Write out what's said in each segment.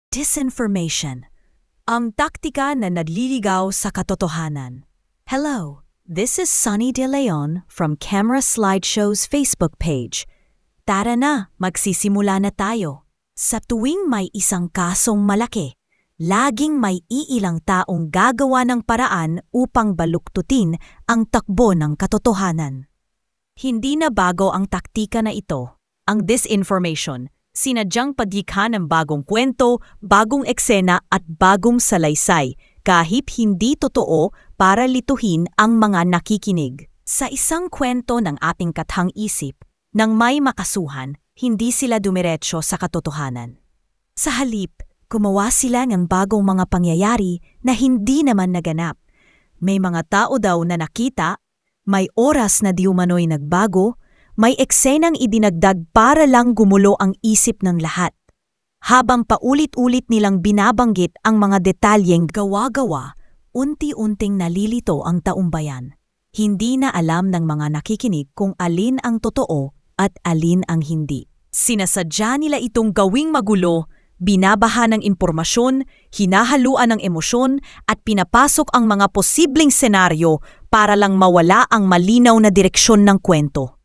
Disinformation. Ang taktika na nagliligaw sa katotohanan. Hello, this is Sunny De Leon from Camera Slideshow's Facebook page. Tara na, magsisimula na tayo. Sa tuwing may isang kasong malaki, laging may iilang taong gagawa ng paraan upang baluktutin ang takbo ng katotohanan. Hindi na bago ang taktika na ito, ang disinformation. Sinadyang padikha ng bagong kwento, bagong eksena at bagong salaysay kahit hindi totoo para lituhin ang mga nakikinig. Sa isang kwento ng ating kathang isip, nang may makasuhan, hindi sila dumiretso sa katotohanan. Sa halip, gumawa sila ng bagong mga pangyayari na hindi naman naganap. May mga tao daw na nakita, may oras na di umano'y nagbago, may eksenang idinagdag para lang gumulo ang isip ng lahat. Habang paulit-ulit nilang binabanggit ang mga detalyeng gawa-gawa, unti-unting nalilito ang taumbayan. Hindi na alam ng mga nakikinig kung alin ang totoo at alin ang hindi. Sinasadya nila itong gawing magulo, binabaha ng impormasyon, hinahaluan ng emosyon at pinapasok ang mga posibleng senaryo para lang mawala ang malinaw na direksyon ng kwento.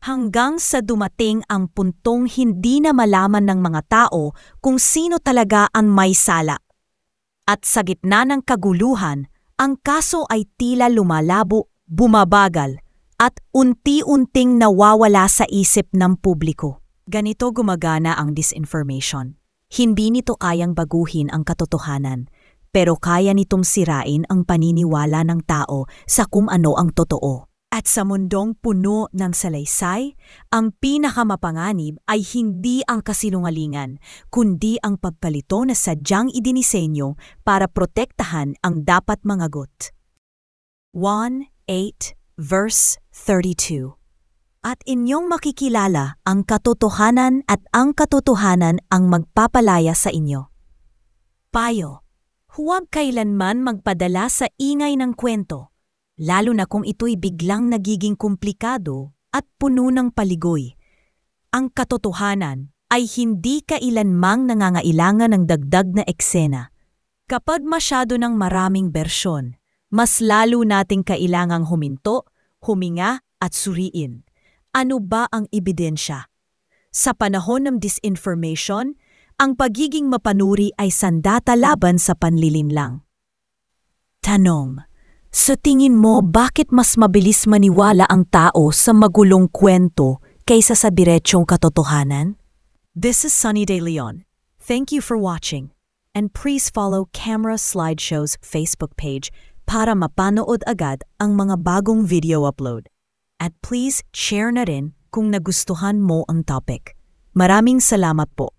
Hanggang sa dumating ang puntong hindi na malaman ng mga tao kung sino talaga ang may sala. At sa gitna ng kaguluhan, ang kaso ay tila lumalabo, bumabagal, at unti-unting nawawala sa isip ng publiko. Ganito gumagana ang disinformation. Hindi nito kayang baguhin ang katotohanan, pero kaya nitong sirain ang paniniwala ng tao sa kung ano ang totoo. At sa mundong puno ng salaysay, ang pinakamapanganib ay hindi ang kasinungalingan, kundi ang pagpalito na sadyang idinisenyo para protektahan ang dapat mangagot. 1:8 verse 32. At inyong makikilala ang katotohanan at ang katotohanan ang magpapalaya sa inyo. Payo, huwag kailanman magpadala sa ingay ng kwento, lalo na kung ito'y biglang nagiging komplikado at puno ng paligoy. Ang katotohanan ay hindi kailanmang nangangailangan ng dagdag na eksena. Kapag masyado ng maraming bersyon, mas lalo nating kailangang huminto, huminga at suriin. Ano ba ang ebidensya? Sa panahon ng disinformation, ang pagiging mapanuri ay sandata laban sa panlilinlang. Tanong: sa tingin mo, bakit mas mabilis maniwala ang tao sa magulong kwento kaysa sa diretsong katotohanan? This is Sunny De Leon. Thank you for watching. And please follow Camera Slideshow's Facebook page para mapanood agad ang mga bagong video upload. At please share na rin kung nagustuhan mo ang topic. Maraming salamat po.